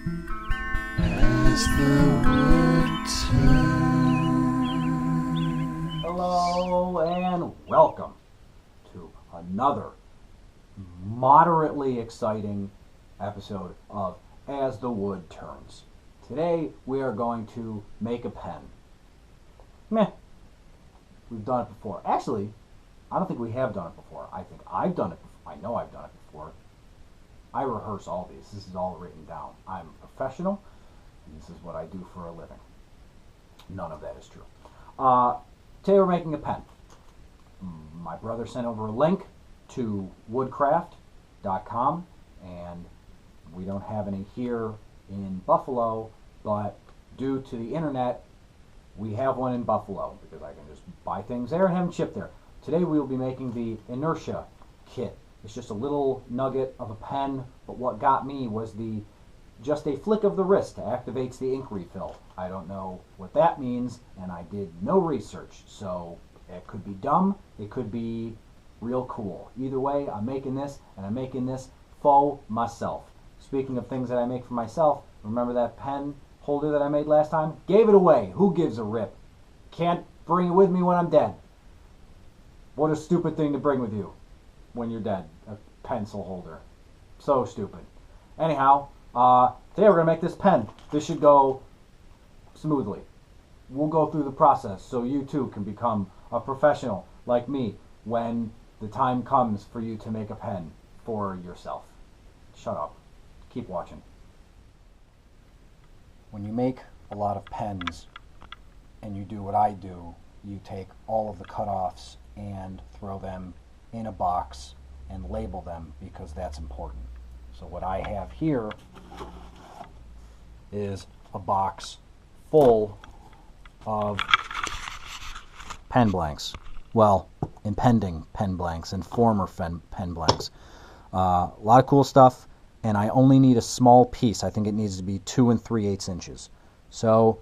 As the wood turns. Hello and welcome to another moderately exciting episode of As the Wood Turns. Today we are going to make a pen. Meh. We've done it before. Actually, I don't think we have done it before. I think I've done it before. I know I've done it before. I rehearse all these. This is all written down. I'm a professional. This is what I do for a living. None of that is true. Today we're making a pen. My brother sent over a link to woodcraft.com, and we don't have any here in Buffalo, but due to the internet, we have one in Buffalo because I can just buy things there and have them shipped there. Today we will be making the Inertia kit. It's just a little nugget of a pen, but what got me was just a flick of the wrist activates the ink refill. I don't know what that means, and I did no research, so it could be dumb, it could be real cool. Either way, I'm making this, and I'm making this for myself. Speaking of things that I make for myself, remember that pen holder that I made last time? Gave it away. Who gives a rip? Can't bring it with me when I'm dead. What a stupid thing to bring with you when you're dead. A pencil holder. So stupid. Anyhow, today we're going to make this pen. This should go smoothly. We'll go through the process so you too can become a professional like me when the time comes for you to make a pen for yourself. Shut up. Keep watching. When you make a lot of pens and you do what I do, you take all of the cutoffs and throw them in a box and label them because that's important. So what I have here is a box full of pen blanks. Well, impending pen blanks and former pen blanks. A lot of cool stuff, and I only need a small piece. I think it needs to be 2 3/8 inches. So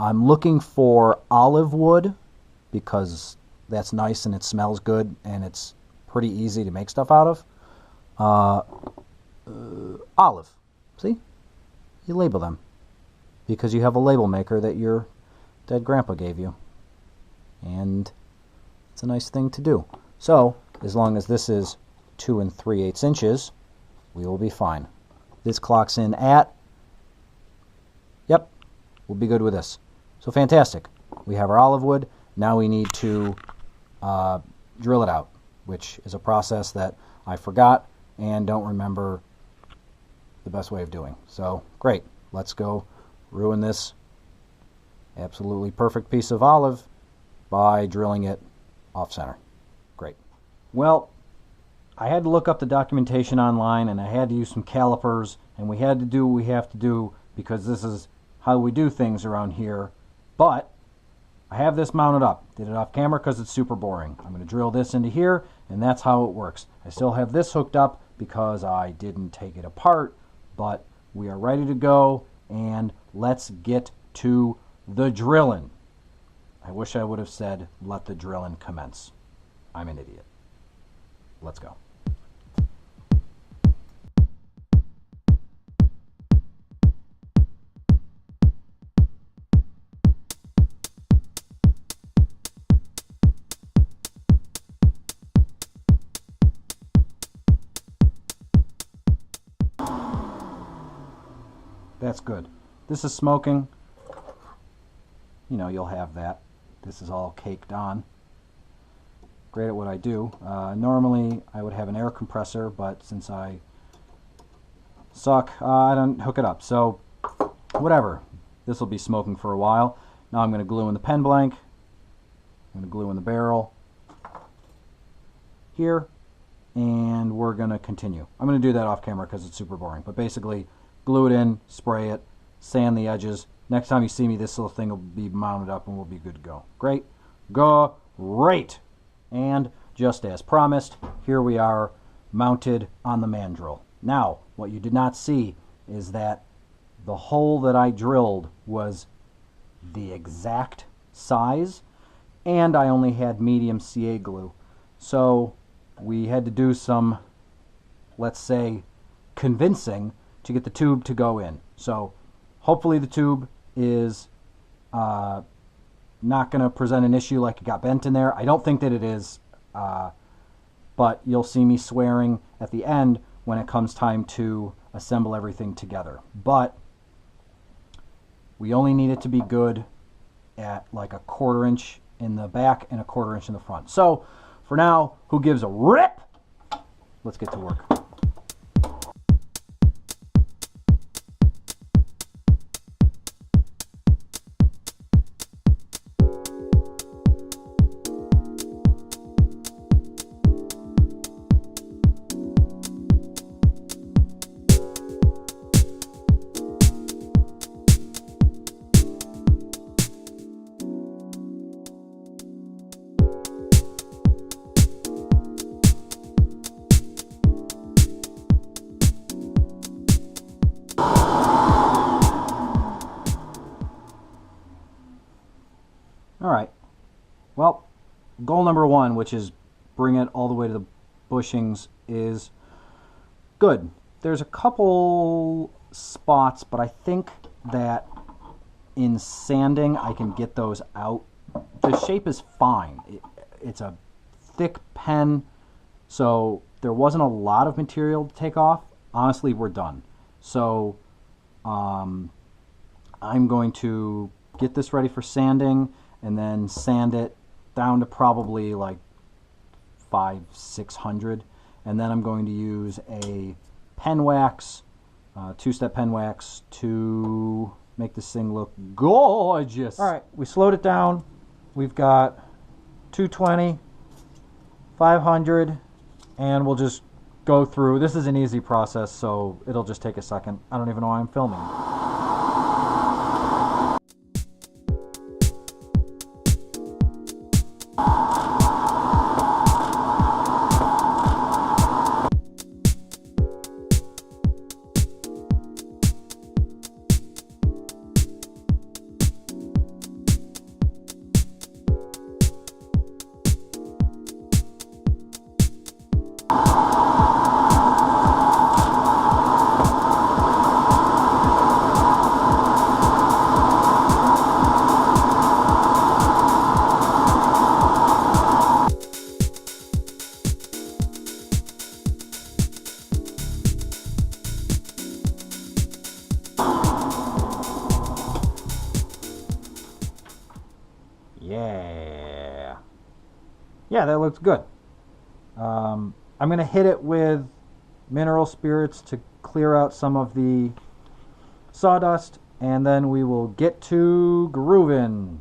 I'm looking for olive wood because that's nice and it smells good and it's pretty easy to make stuff out of. Olive. See? You label them because you have a label maker that your dead grandpa gave you. And it's a nice thing to do. So, as long as this is 2 3/8 inches, we will be fine. This clocks in at, yep, we'll be good with this. So fantastic. We have our olive wood. Now we need to drill it out, which is a process that I forgot and don't remember the best way of doing. So great. Let's go ruin this absolutely perfect piece of olive by drilling it off center. Great. Well, I had to look up the documentation online and I had to use some calipers and we had to do what we have to do because this is how we do things around here. But I have this mounted up. Did it off camera because it's super boring. I'm going to drill this into here and that's how it works. I still have this hooked up because I didn't take it apart, but we are ready to go and let's get to the drilling. I wish I would have said let the drilling commence. I'm an idiot. Let's go. That's good. This is smoking. You know, you'll have that. This is all caked on. Great at what I do. Normally, I would have an air compressor, but since I suck, I don't hook it up. So, whatever. This will be smoking for a while. Now I'm going to glue in the pen blank. I'm going to glue in the barrel here, and we're going to continue. I'm going to do that off camera because it's super boring. But basically, glue it in, spray it, sand the edges. Next time you see me, this little thing will be mounted up and we'll be good to go. Great. Great. And just as promised, here we are mounted on the mandrel. Now, what you did not see is that the hole that I drilled was the exact size, and I only had medium CA glue. So we had to do some, let's say, convincing to get the tube to go in. So hopefully the tube is not going to present an issue like it got bent in there. I don't think that it is, but you'll see me swearing at the end when it comes time to assemble everything together. But we only need it to be good at like a 1/4 inch in the back and a 1/4 inch in the front. So for now, who gives a rip? Let's get to work. All right, well, goal number 1, which is bring it all the way to the bushings, is good. There's a couple spots, but I think that in sanding I can get those out. The shape is fine. It's a thick pen, so there wasn't a lot of material to take off. Honestly, we're done. So I'm going to get this ready for sanding and then sand it down to probably like 500-600, and then I'm going to use a pen wax, 2-step pen wax, to make this thing look gorgeous. All right, we slowed it down. We've got 220, 500, and we'll just go through. This is an easy process, so it'll just take a second. I don't even know why I'm filming. Yeah, that looks good. I'm going to hit it with mineral spirits to clear out some of the sawdust, and then we will get to grooving.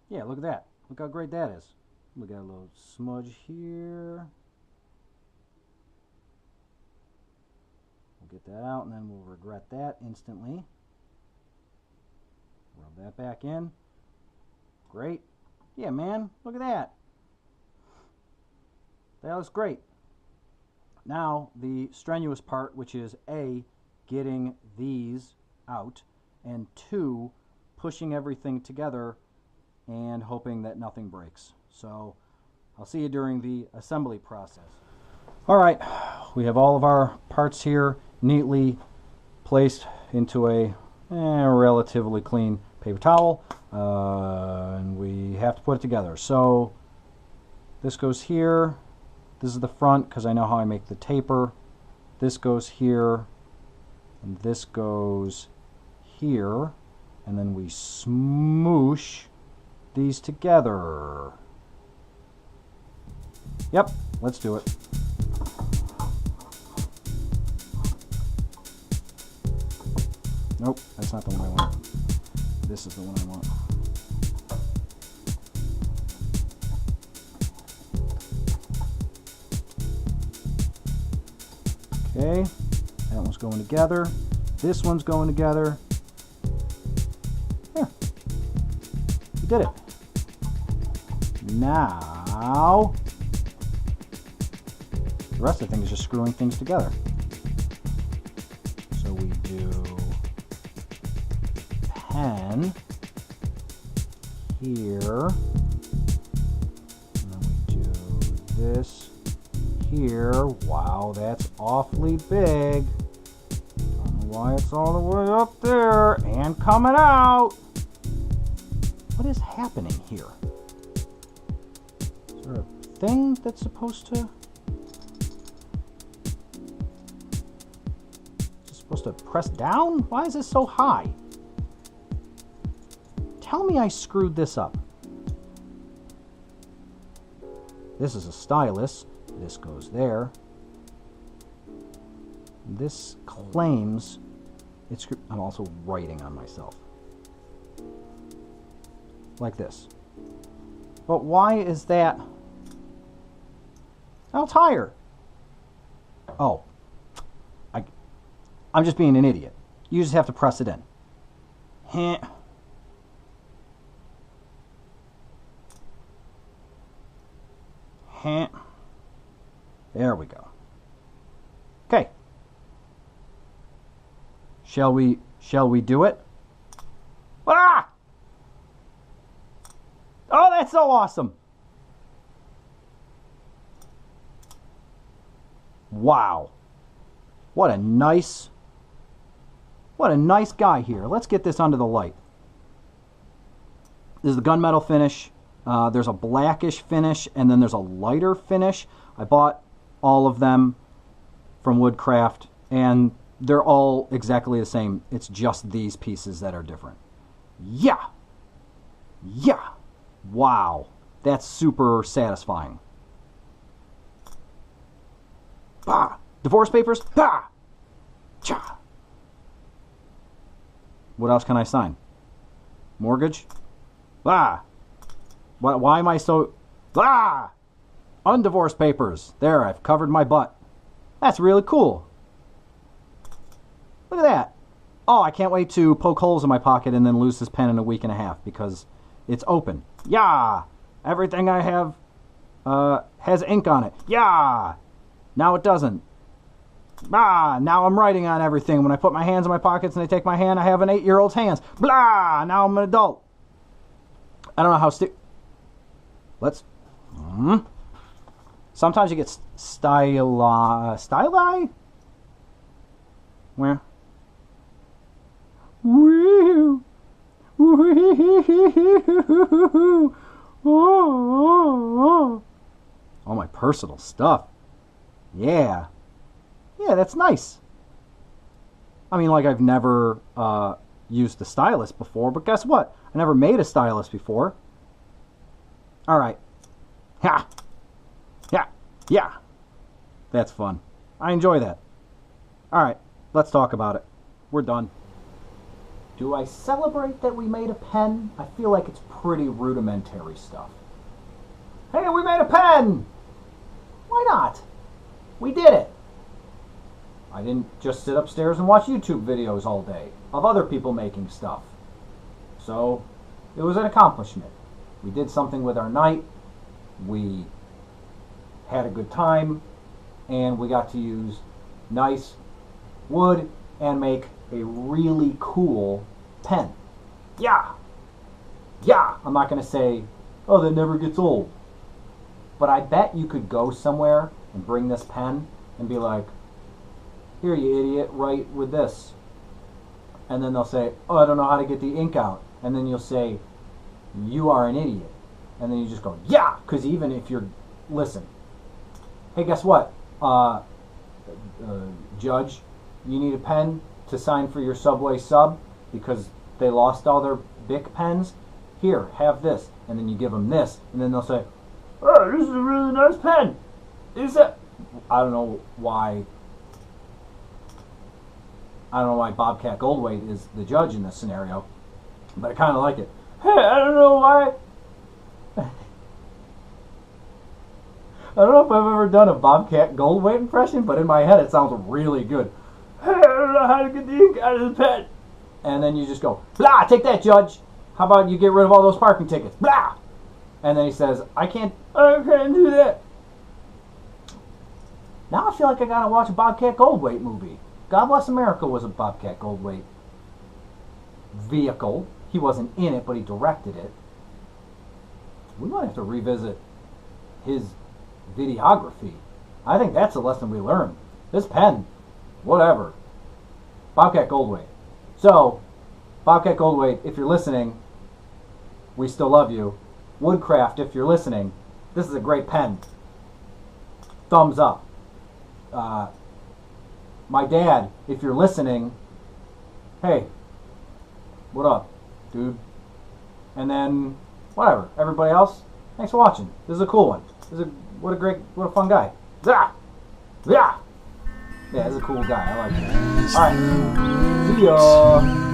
Yeah, look at that. Look how great that is. We got a little smudge here. We'll get that out and then we'll regret that instantly. Rub that back in. Great. Yeah, man, look at that. That looks great. Now, the strenuous part, which is A, getting these out, and 2, pushing everything together and hoping that nothing breaks. So I'll see you during the assembly process. All right, we have all of our parts here neatly placed into a relatively clean paper towel, and we have to put it together. So this goes here. This is the front because I know how I make the taper. This goes here, and this goes here, and then we smoosh these together. Yep, let's do it. Nope, that's not the one I want. This is the one I want. Okay, that one's going together. This one's going together. Yeah, we did it. Now, the rest of the thing is just screwing things together. So we do pen here, and then we do this here. Wow, that's awfully big. Don't know why it's all the way up there and coming out. What is happening here? Is there a thing that's supposed to... supposed to press down? Why is this so high? Tell me I screwed this up. This is a stylus. This goes there. This claims it's... I'm also writing on myself. Like this. But why is that... How higher? Oh. I'm just being an idiot. You just have to press it in. Heh. Heh. There we go. Okay. Shall we do it? Ah! Oh, that's so awesome. Wow. What a nice guy here. Let's get this under the light. This is the gunmetal finish. There's a blackish finish, and then there's a lighter finish. I bought all of them from Woodcraft, and they're all exactly the same. It's just these pieces that are different. Yeah. Yeah. Wow. That's super satisfying. Bah! Divorce papers? Bah! Cha! What else can I sign? Mortgage? Bah! Why am I so... Ah! Undivorced papers. There, I've covered my butt. That's really cool. Look at that. Oh, I can't wait to poke holes in my pocket and then lose this pen in a week and a half because it's open. Yeah! Everything I have has ink on it. Yeah! Now it doesn't. Ah! Now I'm writing on everything. When I put my hands in my pockets and they take my hand, I have an 8-year-old's hands. Blah! Now I'm an adult. I don't know how Let's... Sometimes you get styli? Where? Woo! Woo! Oh, all my personal stuff. Yeah. Yeah, that's nice. I mean, like, I've never used the stylus before, but guess what? I never made a stylus before. All right. Ha! Yeah. Yeah. That's fun. I enjoy that. All right. Let's talk about it. We're done. Do I celebrate that we made a pen? I feel like it's pretty rudimentary stuff. Hey, we made a pen! Why not? We did it. I didn't just sit upstairs and watch YouTube videos all day of other people making stuff. So, it was an accomplishment. We did something with our night. We had a good time. And we got to use nice wood and make a really cool pen. Yeah! Yeah! I'm not going to say, oh, that never gets old. But I bet you could go somewhere and bring this pen and be like, here, you idiot, write with this. And then they'll say, oh, I don't know how to get the ink out. And then you'll say, you are an idiot. And then you just go, yeah! Because even if you're, listen, hey, guess what? Judge, you need a pen to sign for your Subway sub because they lost all their Bic pens. Here, have this. And then you give them this. And then they'll say, oh, this is a really nice pen. Is it? I don't know why I don't know why Bobcat Goldthwait is the judge in this scenario, but I kind of like it. Hey, I don't know why. I don't know if I've ever done a Bobcat Goldthwait impression, but in my head it sounds really good. Hey, I don't know how to get the ink out of the pen. And then you just go, blah, take that, judge. How about you get rid of all those parking tickets? Blah. And then he says, I can't do that. Now I feel like I gotta watch a Bobcat Goldthwait movie. God Bless America was a Bobcat Goldthwait vehicle. He wasn't in it, but he directed it. We might have to revisit his videography. I think that's a lesson we learned. This pen, whatever. Bobcat Goldthwait. So, Bobcat Goldthwait, if you're listening, we still love you. Woodcraft, if you're listening, this is a great pen. Thumbs up. My dad, if you're listening, hey, what up, dude? And then, whatever. Everybody else, thanks for watching. This is a cool one. What a fun guy. Yeah, yeah. Yeah, this is a cool guy. I like him. All right. See ya.